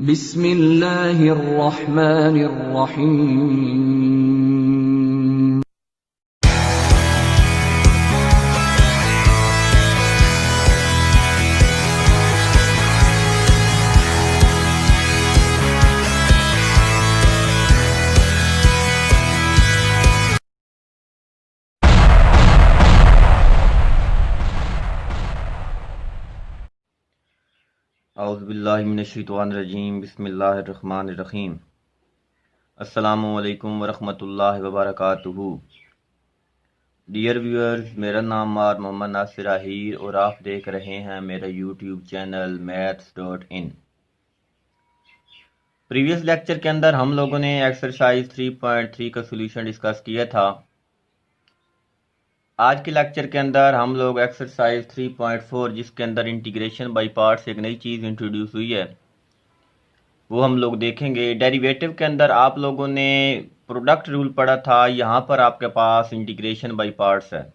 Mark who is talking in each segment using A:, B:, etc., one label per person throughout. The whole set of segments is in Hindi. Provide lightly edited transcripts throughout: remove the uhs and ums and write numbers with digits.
A: बिस्मिल्लाहिर्रहमानिर्रहीम।
B: औज़ुबिल्लाहिमिनश्शैतानिर्रजीम बिस्मिल्लाहिर्रहमानिर्रहीम। अस्सलामुअलैकुम वरहमतुल्लाहि वबरकातुहू। डियर व्यूअर्स, मेरा नाम मोहम्मद नासिर आहिर और आप देख रहे हैं मेरा YouTube channel maths.in। Previous lecture के अंदर हम लोगों ने एक्सरसाइज 3.3 का सोल्यूशन डिस्कस किया था। आज के लेक्चर के अंदर हम लोग एक्सरसाइज 3.4 जिसके अंदर इंटीग्रेशन बाय पार्ट्स एक नई चीज़ इंट्रोड्यूस हुई है वो हम लोग देखेंगे। डेरिवेटिव के अंदर आप लोगों ने प्रोडक्ट रूल पढ़ा था, यहाँ पर आपके पास इंटीग्रेशन बाय पार्ट्स है।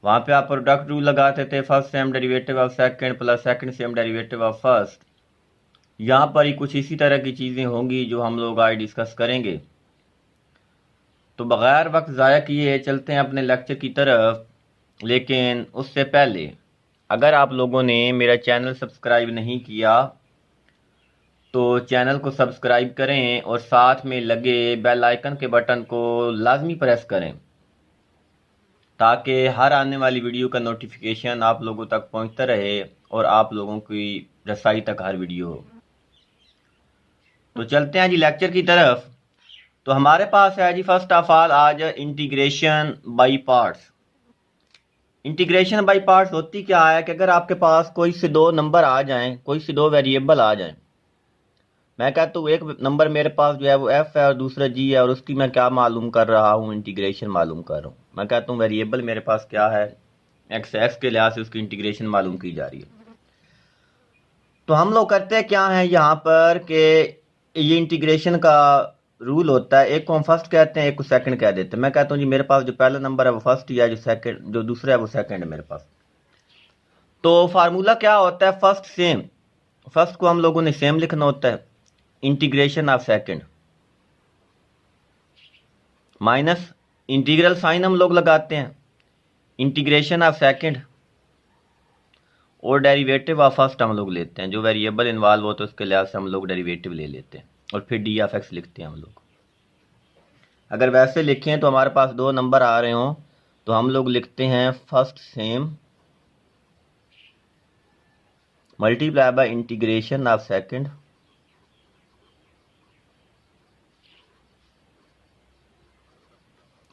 B: वहाँ पे आप प्रोडक्ट रूल लगाते थे, first sem derivative of second plus second same derivative of first. यहाँ पर ही कुछ इसी तरह की चीज़ें होंगी जो हम लोग आज डिस्कस करेंगे। तो बगैर वक्त ज़ाया किए चलते हैं अपने लेक्चर की तरफ। लेकिन उससे पहले अगर आप लोगों ने मेरा चैनल सब्सक्राइब नहीं किया तो चैनल को सब्सक्राइब करें और साथ में लगे बेल आइकन के बटन को लाजमी प्रेस करें ताकि हर आने वाली वीडियो का नोटिफिकेशन आप लोगों तक पहुंचता रहे और आप लोगों की रसाई तक हर वीडियो हो। तो चलते हैं जी लेक्चर की तरफ। तो हमारे पास है जी फर्स्ट ऑफ ऑल आज integration by parts. Integration by parts होती क्या है कि अगर आपके पास कोई से दो नंबर आ जाएं, कोई से दो वेरिएबल आ जाएं, मैं कहता हूँ एक नंबर मेरे पास जो है वो f है और दूसरा g है और उसकी मैं क्या मालूम कर रहा हूँ, इंटीग्रेशन मालूम कर रहा हूँ। मैं कहता हूँ वेरिएबल मेरे पास क्या है, x के लिहाज से उसकी इंटीग्रेशन मालूम की जा रही है। तो हम लोग करते हैं क्या है यहाँ पर कि ये इंटीग्रेशन का रूल होता है, एक को हम फर्स्ट कहते हैं, एक को सेकंड कह देते हैं। मैं कहता हूँ जी मेरे पास जो पहला नंबर है वो फर्स्ट ही है, जो दूसरा है वो सेकंड है मेरे पास। तो फार्मूला क्या होता है, फर्स्ट सेम, फर्स्ट को हम लोगों ने सेम लिखना होता है, integration of second minus integral sign हम लोग लगाते हैं, इंटीग्रेशन ऑफ सेकंड और डेरिवेटिव ऑफ फर्स्ट हम लोग लेते हैं। जो वेरिएबल इन्वॉल्व हो तो उसके लिहाज से हम लोग डेरिवेटिव ले लेते हैं और फिर डी ऑफ एक्स लिखते हैं हम लोग। अगर वैसे लिखें तो हमारे पास दो नंबर आ रहे हों तो हम लोग लिखते हैं first same multiply by integration of second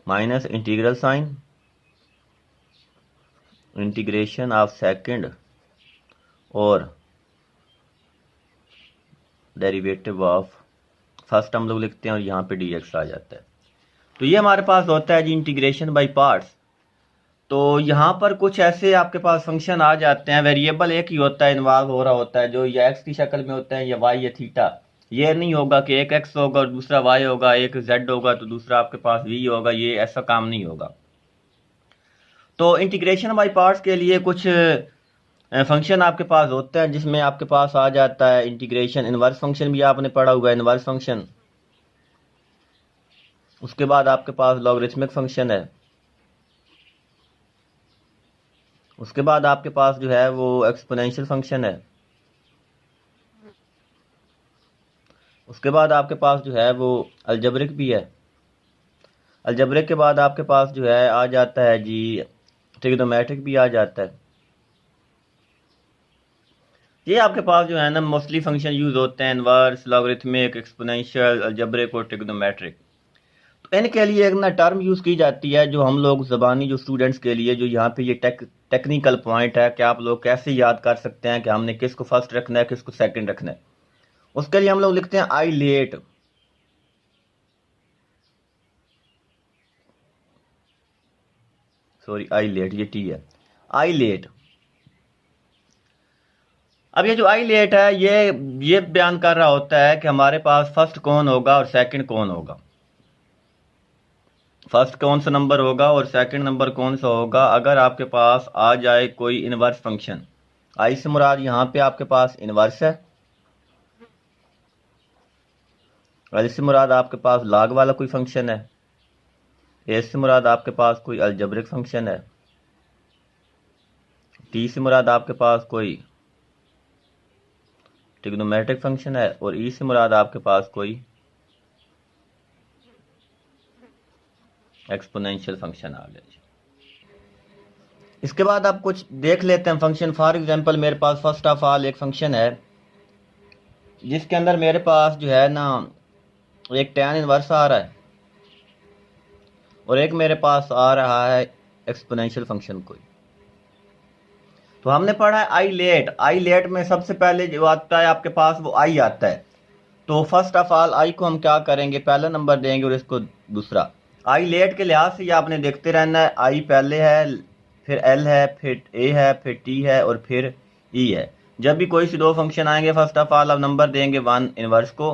B: minus integral sign integration of second और डेरिवेटिव ऑफ फर्स्ट हम लोग लिखते हैं और यहाँ पे dx आ जाता है। तो ये हमारे पास होता है जी इंटीग्रेशन बाय पार्ट्स। तो यहाँ पर कुछ ऐसे आपके पास फंक्शन आ जाते हैं, वेरिएबल एक ही होता है, इन्वॉल्व हो रहा होता है, जो या x की शक्ल में होता है या y या थीटा। ये नहीं होगा कि एक x होगा और दूसरा y होगा, एक z होगा तो दूसरा आपके पास v होगा, ये ऐसा काम नहीं होगा। तो इंटीग्रेशन बाय पार्ट्स के लिए कुछ फंक्शन आपके पास होता है जिसमें आपके पास आ जाता है इंटीग्रेशन, इनवर्स फंक्शन भी आपने पढ़ा हुआ है, इनवर्स फंक्शन। उसके बाद आपके पास लॉगरिथमिक फंक्शन है, उसके बाद आपके पास जो है वो एक्सपोनेंशियल फंक्शन है, उसके बाद आपके पास जो है वो अलजेब्रिक भी है। अलजेब्रिक के बाद आपके पास जो है आ जाता है जी ट्रिग्नोमेट्रिक भी आ जाता है। ये आपके पास जो है ना मोस्टली फंक्शन यूज होते हैं, इनवर्स, लॉगरिथमिक, एक्सपोनेंशियल, अलजेब्रिक और ट्रिग्नोमेट्रिक। तो इनके लिए एक ना टर्म यूज की जाती है जो हम लोग ज़बानी जो स्टूडेंट्स के लिए, जो यहाँ पे ये टेक्निकल पॉइंट है कि आप लोग कैसे याद कर सकते हैं कि हमने किसको फर्स्ट रखना है किसको सेकंड रखना है। उसके लिए हम लोग लिखते हैं I let. Sorry I let, ये टी है, आई लेट। अब ये जो आई लेट है ये बयान कर रहा होता है कि हमारे पास फर्स्ट कौन होगा और सेकंड कौन होगा, फर्स्ट कौन सा नंबर होगा और सेकंड नंबर कौन सा होगा। अगर आपके पास आ जाए कोई इनवर्स फंक्शन, आई से मुराद यहाँ पे आपके पास इनवर्स है, एल से मुराद आपके पास लॉग वाला कोई फंक्शन है, ए से मुराद आपके पास कोई अलजेब्रिक फंक्शन है, टी से मुराद आपके पास कोई ट्रिग्नोमेट्रिक फंक्शन है, और ई से मुराद आपके पास कोई एक्सपोनेंशियल फंक्शन आ गया। इसके बाद आप कुछ देख लेते हैं फंक्शन। फॉर एग्जांपल मेरे पास फर्स्ट ऑफ ऑल एक फंक्शन है जिसके अंदर मेरे पास जो है ना एक tan इनवर्स आ रहा है और एक मेरे पास आ रहा है एक्सपोनेंशियल फंक्शन कोई। तो हमने पढ़ा है आई लेट में सबसे पहले जो आता है आपके पास वो आई आता है। तो फर्स्ट ऑफ ऑल आई को हम क्या करेंगे, पहला नंबर देंगे और इसको दूसरा। आई लेट के लिहाज से ये आपने देखते रहना है, आई पहले है, फिर एल है, फिर ए है, फिर टी है और फिर ई है। जब भी कोई से दो फंक्शन आएंगे फर्स्ट ऑफ ऑल आप नंबर देंगे 1 इनवर्स को,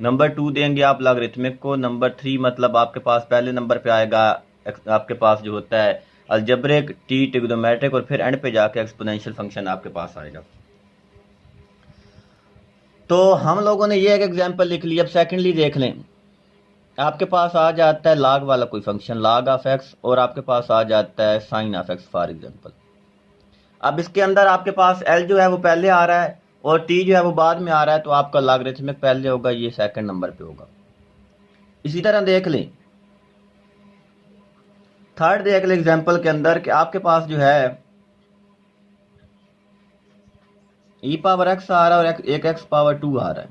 B: नंबर 2 देंगे आप लॉगरिथमिक को, नंबर 3 मतलब आपके पास पहले नंबर पे आएगा आपके पास जो होता है अलजेब्रिक, टी ट्रिग्नोमेट्रिक और फिर एंड पे जाके एक्सपोनेंशियल फंक्शन आपके पास आएगा। तो हम लोगों ने ये एक एग्जांपल लिख लिया। अब सेकेंडली देख लें, आपके पास आ जाता है लॉग वाला कोई फंक्शन लॉग ऑफ एक्स और आपके पास आ जाता है sine of x for example. अब इसके अंदर आपके पास एल जो है वो पहले आ रहा है और टी जो है वो बाद में आ रहा है, तो आपका लॉगरिथमिक पहले होगा, ये सेकंड नंबर पे होगा। इसी तरह देख लें थर्ड देख लें एग्जांपल के अंदर कि आपके पास जो है ई पावर एक्स आ रहा है और एक एक्स पावर 2 आ रहा है।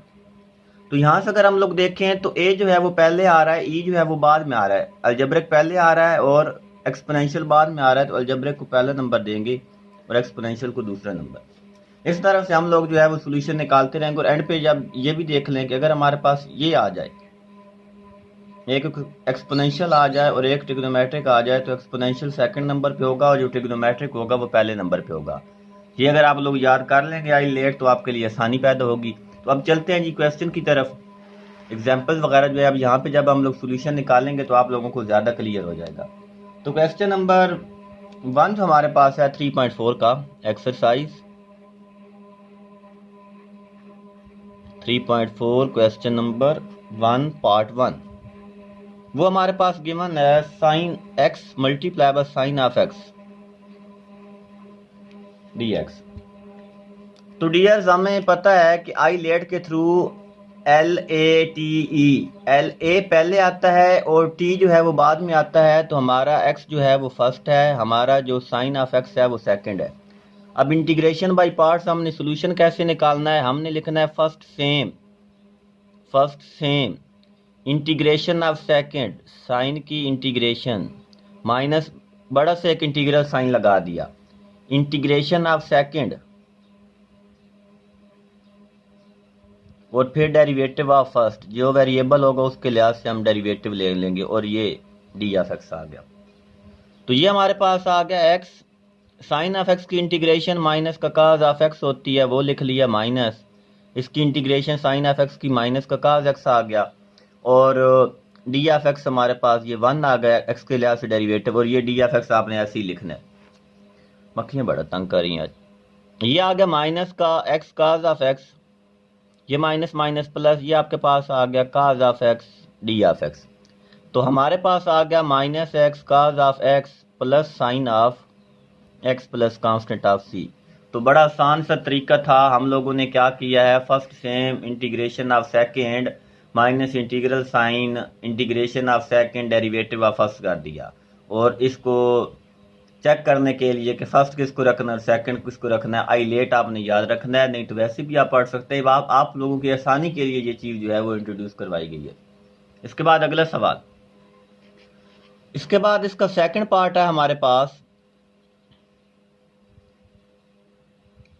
B: तो यहां से अगर हम लोग देखें तो ए जो है वो पहले आ रहा है, ई जो है वो बाद में आ रहा है, अलजेब्रिक पहले आ रहा है और एक्सपोनेंशियल बाद में आ रहा है। तो अलजेब्रिक को पहला नंबर देंगे और एक्सपोनेंशियल को दूसरा नंबर। इस तरह से हम लोग जो है वो सोल्यूशन निकालते रहेंगे और एंड पे जब ये भी देख लें कि अगर हमारे पास ये आ जाए, एक एक्सपोनेंशियल आ जाए और एक ट्रिग्नोमेट्रिक आ जाए, तो एक्सपोनेंशियल सेकंड नंबर पे होगा और जो ट्रिग्नोमेट्रिक होगा वो पहले नंबर पे होगा। ये अगर आप लोग याद कर लेंगे आई लेट तो आपके लिए आसानी पैदा होगी। तो अब चलते हैं जी क्वेश्चन की तरफ। एग्जाम्पल्स वगैरह जो है अब यहाँ पे जब हम लोग सोल्यूशन निकालेंगे तो आप लोगों को ज़्यादा क्लियर हो जाएगा। तो क्वेश्चन नंबर 1 जो हमारे पास है 3.4 का एक्सरसाइज 3.4 क्वेश्चन नंबर 1 पार्ट 1, वो हमारे पास गिवन है sine x multiply by sine of x dx। तो डियर्स हमें पता है कि आई लेट के through L A T E, L A पहले आता है और टी जो है वो बाद में आता है। तो हमारा एक्स जो है वो फर्स्ट है, हमारा जो साइन ऑफ एक्स है वो सेकंड है। अब इंटीग्रेशन बाय पार्ट्स हमने सोल्यूशन कैसे निकालना है, हमने लिखना है first same integration of second, sine की इंटीग्रेशन माइनस बड़ा से एक इंटीग्रल साइन लगा दिया, इंटीग्रेशन ऑफ सेकंड और फिर डेरिवेटिव ऑफ फर्स्ट, जो वेरिएबल होगा उसके लिहाज से हम डेरिवेटिव ले लेंगे और ये डी ऑफ एक्स आ गया। तो ये हमारे पास आ गया एक्स, साइन ऑफ एक्स की इंटीग्रेशन माइनस का काज ऑफ एक्स होती है वो लिख लिया माइनस, इसकी इंटीग्रेशन साइन ऑफ एक्स की माइनस का काज एक्स आ गया और डी ऑफ एक्स हमारे पास ये 1 आ गया एक्स के लिहाज से डेरिवेटिव, और ये डी ऑफ एक्स आपने ऐसे ही लिखना है। मक्खियाँ बड़ा तंग कर रही हैं आज। ये आ गया माइनस का एक्स काज ऑफ एक्स, ये माइनस माइनस प्लस, ये आपके पास आ गया cos of x D of x. तो हमारे पास आ गया minus x cos of x plus sine of x plus constant of c. तो बड़ा आसान सा तरीका था, हम लोगों ने क्या किया है first same integration of second minus integral sign integration of second derivative of first कर दिया, और इसको चेक करने के लिए कि फर्स्ट किसको रखना है सेकंड किसको रखना है आई लेट आपने याद रखना है, नहीं तो वैसे भी आप पढ़ सकते हैं। आप लोगों की आसानी के लिए ये चीज़ जो है वो इंट्रोड्यूस करवाई गई है। इसके बाद अगला सवाल, इसके बाद इसका सेकंड पार्ट है हमारे पास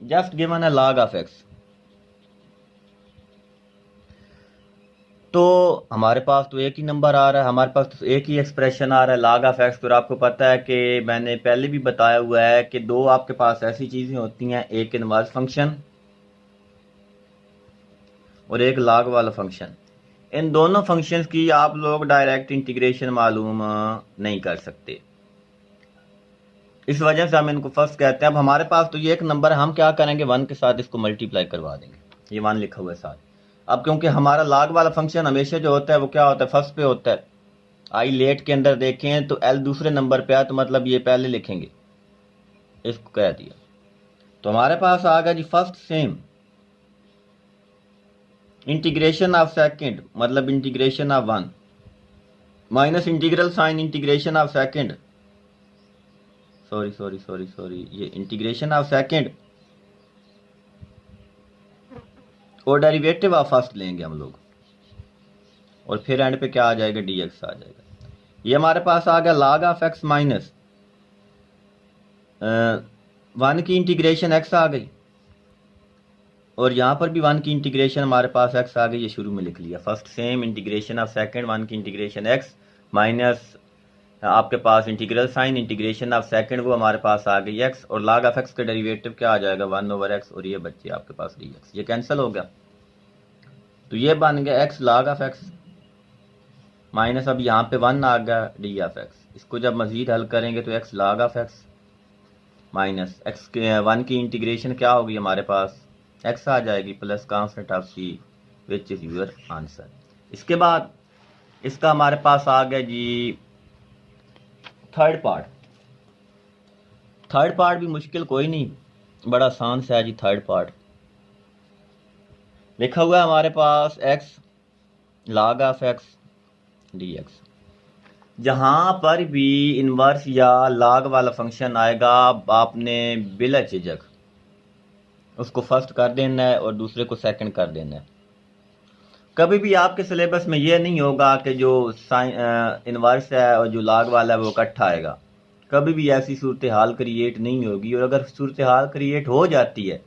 B: जस्ट गिवन है लॉग ऑफ एक्स। तो हमारे पास तो एक ही नंबर आ रहा है, हमारे पास तो एक ही एक्सप्रेशन आ रहा है लॉग ऑफ एक्स। तो आपको पता है कि मैंने पहले भी बताया हुआ है कि दो आपके पास ऐसी चीज़ें होती हैं, एक इनवर्स फंक्शन और एक लॉग वाला फंक्शन। इन दोनों फंक्शंस की आप लोग डायरेक्ट इंटीग्रेशन मालूम नहीं कर सकते, इस वजह से हम इनको फर्स्ट कहते हैं। अब हमारे पास तो ये एक नंबर है, हम क्या करेंगे 1 के साथ इसको मल्टीप्लाई करवा देंगे, ये 1 लिखा हुआ है साथ। अब क्योंकि हमारा log वाला फंक्शन हमेशा जो होता है वो क्या होता है, फर्स्ट पे होता है। आई लेट के अंदर देखें तो एल दूसरे नंबर पे है, तो मतलब ये पहले लिखेंगे, इसको कह दिया। तो हमारे पास आ गया जी first same, integration of second मतलब integration of one, minus integral sign integration of second, sorry ये इंटीग्रेशन ऑफ सेकंड और डेरिवेटिव ऑफ फर्स्ट लेंगे हम लोग, और फिर एंड पे क्या आ जाएगा, dx आ जाएगा। ये हमारे पास आ गया log of x minus one की इंटीग्रेशन x आ गई, और यहाँ पर भी वन की इंटीग्रेशन हमारे पास x आ गई, ये शुरू में लिख लिया। First same integration of second, one की इंटीग्रेशन x माइनस आपके पास integral sign integration of second, वो हमारे पास आ गई x, और log ऑफ x का डेरिवेटिव क्या आ जाएगा, 1/x, और ये बच्चे आपके पास dx, ये कैंसिल हो गया। तो ये बन गया x log of x minus, अब यहाँ पे 1 आ गया डी ऑफ x। इसको जब मजीद हल करेंगे तो x log of x minus x के 1 की इंटीग्रेशन क्या होगी हमारे पास, x आ जाएगी plus constant of c which is your answer. इसके बाद इसका हमारे पास आ गया जी थर्ड पार्ट। थर्ड पार्ट भी मुश्किल कोई नहीं, बड़ा आसान सा है जी। थर्ड पार्ट लिखा हुआ है हमारे पास x log of x dx। जहां पर भी इनवर्स या log वाला फंक्शन आएगा, आपने बिला झिझक उसको फर्स्ट कर देना है और दूसरे को सेकंड कर देना है। कभी भी आपके सिलेबस में ये नहीं होगा कि जो इनवर्स है और जो log वाला है वो इकट्ठा आएगा। कभी भी ऐसी सूरत हाल क्रिएट नहीं होगी, और अगर सूरत हाल क्रिएट हो जाती है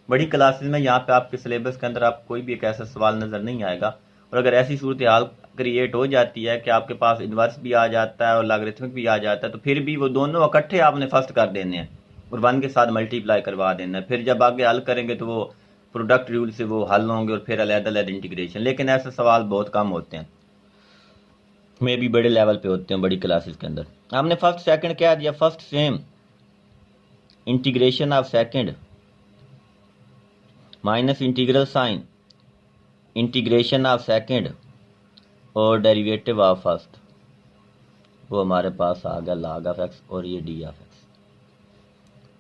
B: बड़ी क्लासेस में, यहाँ पे आपके सिलेबस के अंदर आपको कोई भी एक ऐसा सवाल नज़र नहीं आएगा। और अगर ऐसी सूरत हाल क्रिएट हो जाती है कि आपके पास इन्वर्स भी आ जाता है और लॉगरिथमिक भी आ जाता है, तो फिर भी वो दोनों इकट्ठे आपने फर्स्ट कर देने हैं और 1 के साथ मल्टीप्लाई करवा देना है। फिर जब आगे हल करेंगे तो वो प्रोडक्ट रूल से वो हल होंगे और फिर अलग-अलग इंटीग्रेशन। लेकिन ऐसे सवाल बहुत कम होते हैं, में भी बड़े लेवल पे होते हैं बड़ी क्लासेस के अंदर। हमने फर्स्ट सेकंड क्या दिया, first same integration of second minus integral sign integration of second और डेरिवेटिव ऑफ फर्स्ट, वो हमारे पास आ गया log ऑफ x और ये d ऑफ x।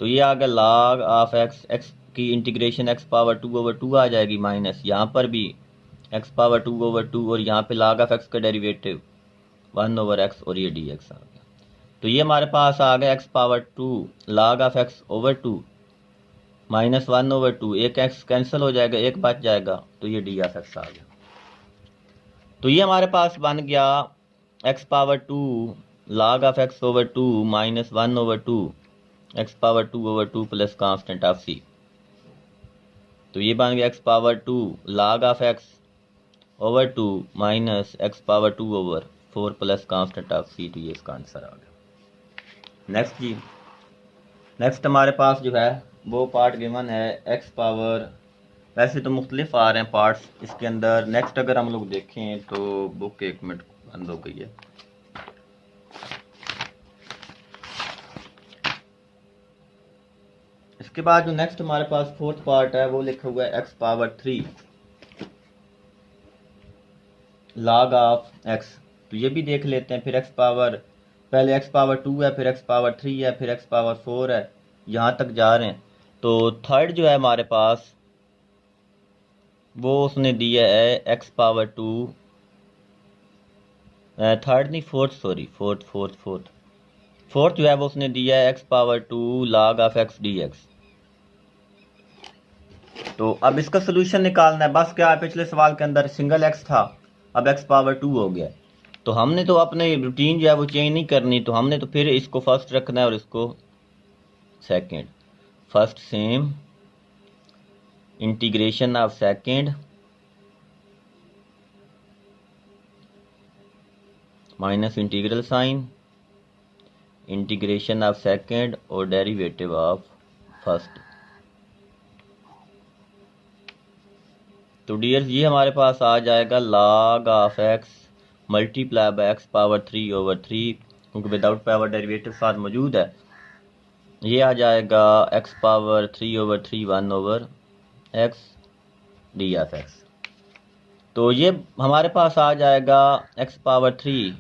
B: तो ये आ गया log ऑफ x, x की इंटीग्रेशन x पावर 2/2 आ जाएगी, माइनस यहाँ पर भी x पावर 2/2 और यहाँ पे log ऑफ x का डेरिवेटिव 1/x और ये dx आ गया। तो ये हमारे पास आ गया x power 2 log of x/2 minus 1/2, एक x कैंसिल हो जाएगा, एक बच जाएगा, तो ये d ऑफ x आ गया। तो ये हमारे पास बन गया x power 2 log of x/2 minus 1/2 x power 2/2 plus constant of c। तो ये बन गया x power 2 log of x/2 minus x power 2/4 plus constant of c। तो ये इसका आंसर आ गया। नेक्स्ट जी, नेक्स्ट हमारे पास जो है वो पार्ट गिवन है x पावर, वैसे तो मुख्तलिफ आ रहे हैं पार्ट्स इसके अंदर। नेक्स्ट अगर हम लोग देखें तो बुक 1 मिनट बंद हो गई है। इसके बाद जो नेक्स्ट हमारे पास फोर्थ पार्ट है वो लिखा हुआ है x power 3 log of x। तो ये भी देख लेते हैं। फिर x पावर, पहले x पावर 2 है, फिर x पावर 3 है, फिर x पावर 4 है, यहाँ तक जा रहे हैं। तो थर्ड जो है हमारे पास वो उसने दिया है x पावर 2, थर्ड नहीं फोर्थ, सॉरी फोर्थ जो है वो उसने दिया है x power 2 log of x dx। तो अब इसका सोल्यूशन निकालना है। बस क्या है, पिछले सवाल के अंदर सिंगल x था, अब x पावर 2 हो गया। तो हमने तो अपने रूटीन जो है वो चेंज नहीं करनी, तो हमने तो फिर इसको फर्स्ट रखना है और इसको second. First same integration of second minus integral sign integration of second और डेरिवेटिव ऑफ फर्स्ट। तो डियर्स ये हमारे पास आ जाएगा log of x multiply by x power 3/3, क्योंकि विदाउट पावर डेरिवेटिव साथ मौजूद है। ये आ जाएगा x power 3/3 1/x d of x। तो ये हमारे पास आ जाएगा x power 3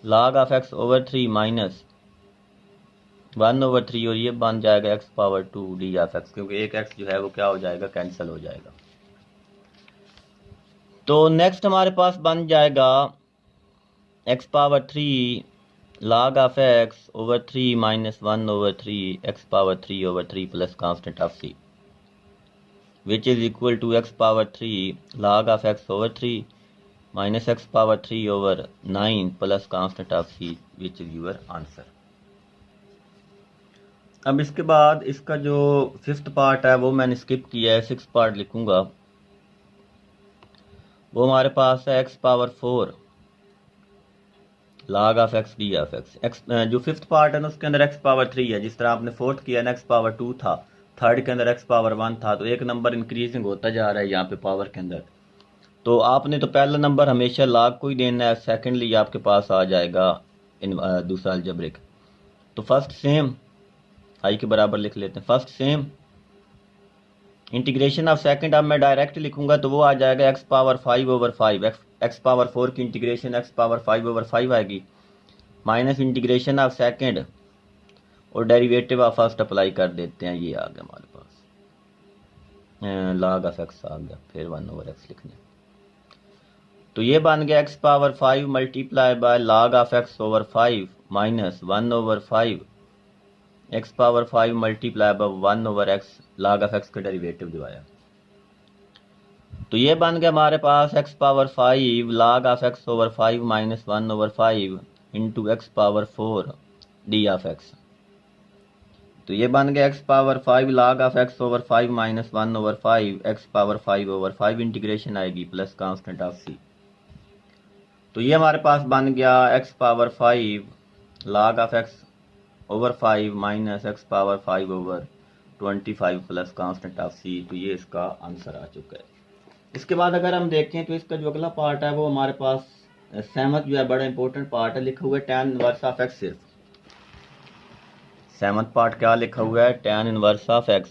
B: log of x over 3 minus 1/3 और ये बन जाएगा x power 2 D of x, क्योंकि एक एक्स जो है वो क्या हो जाएगा, कैंसिल हो जाएगा। तो नेक्स्ट हमारे पास बन जाएगा x power 3 log of x over 3 minus 1/3 x power 3 over 3 plus constant of C, which is equal to x power 3 log of x over 3 minus x power 3 over 9 plus constant of c, which is your answer। अब इसके बाद इसका जो फिफ्थ पार्ट है वो मैंने स्किप किया है, सिक्स पार्ट लिखूंगा। वो हमारे पास है x power 4 log of x D of x। जो फिफ्थ पार्ट है ना उसके अंदर x पावर 3 है, जिस तरह आपने फोर्थ किया ना x पावर 2 था, थर्ड के अंदर x पावर 1 था, तो एक नंबर इंक्रीजिंग होता जा रहा है यहाँ पे पावर के अंदर। तो आपने तो पहला नंबर हमेशा log को ही देना है, सेकेंडली आपके पास आ जाएगा दूसरा अलजेब्रिक। तो फर्स्ट सेम आई के बराबर लिख लेते हैं, first same integration of second. अब मैं डायरेक्ट लिखूंगा तो वो आ जाएगा x power 5 over 5, x power 4 की इंटीग्रेशन x पावर 5 ओवर 5 आएगी, माइनस इंटीग्रेशन ऑफ सेकंड और डेरिवेटिव ऑफ फर्स्ट अप्लाई कर देते हैं, ये आ गया हमारे पास log ऑफ x आ गया, फिर 1 ओवर x लिखने। तो ये बन गया x power 5 multiply by log of x over 5 minus 1 over 5 x power 5 multiply by 1 over x log of x का डेरिवेटिव जो आया। तो ये बन गया हमारे पास x power 5 log of x over 5 minus 1 over 5 into x power 4 D of x। तो ये बन गया x power 5 log of x over 5 minus 1 over 5 x power 5 over 5 integration आएगी प्लस कांस्टेंट ऑफ c। तो ये हमारे पास बन गया x power 5 log of x over 5 minus x power 5 over 25 plus constant of c। तो ये इसका आंसर आ चुका है। इसके बाद अगर हम देखें तो इसका जो अगला पार्ट है वो हमारे पास सेवंथ जो है बड़ा इंपॉर्टेंट पार्ट है, लिखा हुआ है tan इनवर्स ऑफ x। सिर्फ सेवंथ पार्ट क्या लिखा हुआ है, tan इनवर्स ऑफ x।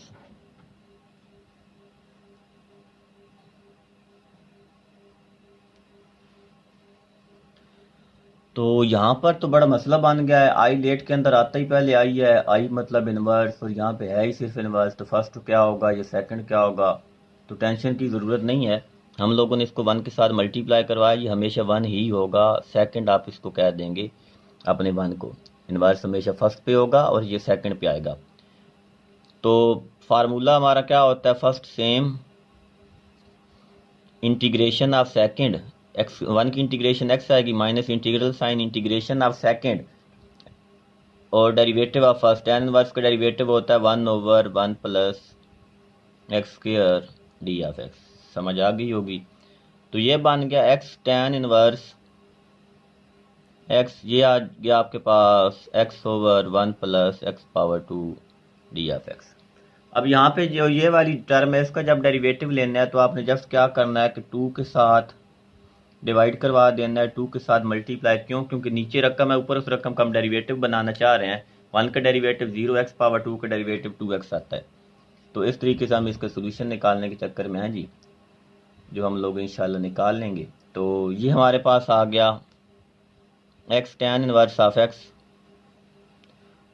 B: तो यहाँ पर तो बड़ा मसला बन गया है, आई लेट के अंदर आता ही पहले आई है, आई मतलब इनवर्स, और यहाँ पे है ही सिर्फ इनवर्स। तो फर्स्ट क्या होगा, ये सेकंड क्या होगा, तो टेंशन की ज़रूरत नहीं है। हम लोगों ने इसको 1 के साथ मल्टीप्लाई करवाया, ये हमेशा 1 ही होगा। सेकंड आप इसको कह देंगे अपने 1 को, इनवर्स हमेशा फर्स्ट पे होगा और ये सेकंड पे आएगा। तो फार्मूला हमारा क्या होता है, first same integration of second, x 1 की इंटीग्रेशन x आएगी minus integral sign integration of second और derivative of first. tan inverse का डेरिवेटिव होता है 1 over 1 plus x square d of x। समझ आ गई होगी। तो ये बन गया x tan इनवर्स x, ये आ गया आपके पास x over 1 plus x power 2 D of x। अब यहाँ पे जो ये वाली टर्म है इसका जब डेरिवेटिव लेना है तो आपने जस्ट क्या करना है कि 2 के साथ डिवाइड करवा देना है, 2 के साथ मल्टीप्लाई। क्यों, क्योंकि नीचे रकम है, ऊपर उस रकम का हम डेरिवेटिव बनाना चाह रहे हैं। 1 का डेरिवेटिव 0, एक्स पावर 2 का डेरिवेटिव 2x आता है। तो इस तरीके से हम इसका सोल्यूशन निकालने के चक्कर में हैं जी, जो हम लोग इंशाल्लाह निकाल लेंगे। तो ये हमारे पास आ गया x tan inverse of x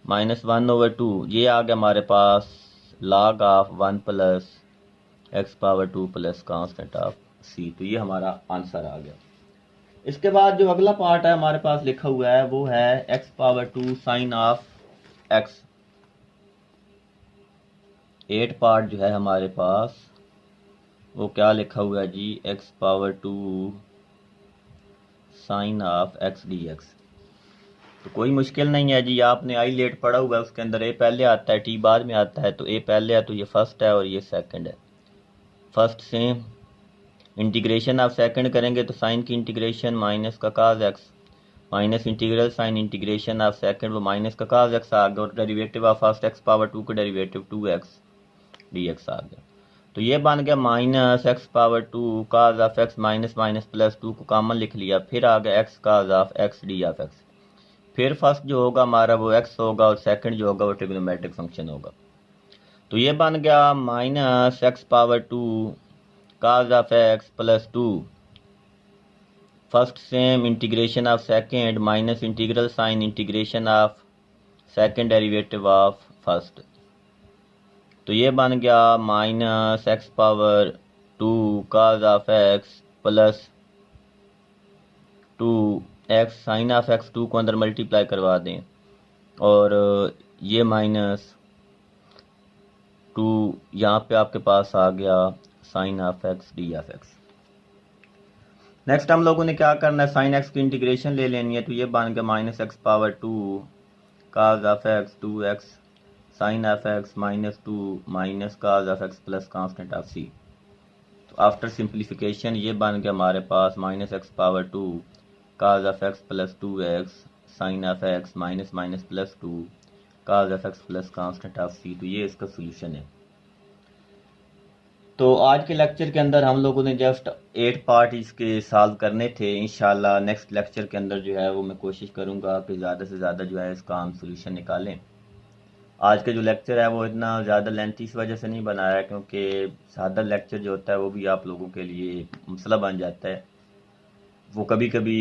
B: minus 1 over 2, ये आ गया हमारे पास log of 1 plus x power 2 plus constant of c। तो ये हमारा आंसर आ गया। इसके बाद जो अगला पार्ट है हमारे पास लिखा हुआ है वो है x power 2 sine of x। 8 part जो है हमारे पास वो क्या लिखा हुआ है जी, x power 2 sine of x dx। तो कोई मुश्किल नहीं है जी, आपने आई लेट पढ़ा हुआ है, उसके अंदर a पहले आता है t बाद में आता है। तो a पहले है तो ये फर्स्ट है और ये सेकंड है। फर्स्ट सेम इंटीग्रेशन आप सेकंड करेंगे तो साइन की इंटीग्रेशन माइनस का cos x minus integral sign integration of second वो माइनस का काज एक्स आ गया और derivative of first x power 2 का डेरिवेटिव 2x dx आ गया। तो ये बन गया minus x power 2 cause of x minus minus plus 2 को कॉमन लिख लिया, फिर आ गया x cos of x D of x. फिर फर्स्ट जो होगा हमारा वो x होगा और सेकंड जो होगा वो ट्रिग्नोमेट्रिक फंक्शन होगा। तो ये बन गया minus x power 2 cos of x plus 2 first same integration of second minus integral sign integration of second derivative of first. तो ये बन गया minus x power 2 cos of x plus 2 x sine of x 2 को अंदर मल्टीप्लाई करवा दें और ये माइनस 2 यहाँ पे आपके पास आ गया sine of x D of x. Next हम लोगों ने क्या करना है, साइन एक्स की इंटीग्रेशन ले लेनी है। तो ये बन गया minus x power 2 cos of x 2x sine of x minus 2 minus cos of x plus constant of c. तो आफ्टर सिंप्लीफिकेशन ये बन गया हमारे पास minus x power 2 cos of x plus 2x sine of x minus minus plus 2 cos of x plus constant of c. तो ये इसका सोल्यूशन है। तो आज के लेक्चर के अंदर हम लोगों ने जस्ट 8 पार्ट इसके सॉल्व करने थे। इंशाल्लाह नेक्स्ट लेक्चर के अंदर जो है वो मैं कोशिश करूंगा कि ज़्यादा से ज़्यादा जो है इसका हम सोल्यूशन निकालें। आज का जो लेक्चर है वो इतना ज़्यादा लेंथी इस वजह से नहीं बनाया है क्योंकि सादा लेक्चर जो होता है वो भी आप लोगों के लिए मसला बन जाता है। वो कभी कभी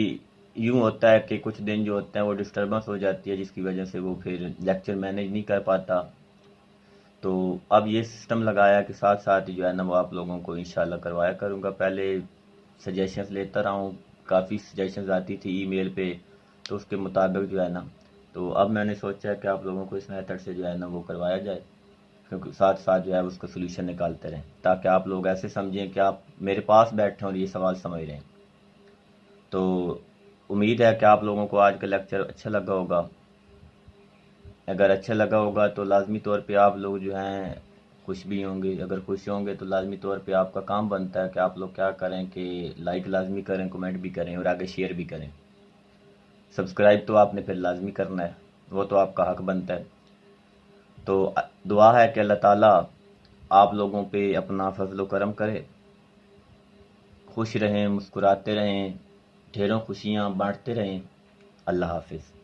B: यूँ होता है कि कुछ दिन जो होते हैं वो डिस्टर्बेंस हो जाती है जिसकी वजह से वो फिर लेक्चर मैनेज नहीं कर पाता। तो अब ये सिस्टम लगाया कि साथ साथ जो है ना वो आप लोगों को इंशाल्लाह करवाया करूँगा। पहले सजेशंस लेता रहा हूँ, काफ़ी सजेशंस आती थी ईमेल पे, तो उसके मुताबिक जो है ना तो अब मैंने सोचा कि आप लोगों को इस मेथड से जो है ना वो करवाया जाए, क्योंकि साथ साथ जो है उसका सोल्यूशन निकालते रहें ताकि आप लोग ऐसे समझें कि आप मेरे पास बैठे और ये सवाल समझ रहे हैं। तो उम्मीद है कि आप लोगों को आज का लेक्चर अच्छा लगा होगा। अगर अच्छा लगा होगा तो लाजमी तौर पे आप लोग जो हैं खुश भी होंगे। अगर खुश होंगे तो लाजमी तौर पे आपका काम बनता है कि आप लोग क्या करें कि लाइक लाजमी करें, कमेंट भी करें और आगे शेयर भी करें। सब्सक्राइब तो आपने फिर लाजमी करना है, वो तो आपका हक बनता है। तो दुआ है कि अल्लाह ताला आप लोगों पे अपना फजल करम करे, खुश रहें, मुस्कुराते रहें, ढेरों खुशियाँ बांटते रहें। अल्लाह हाफिज़।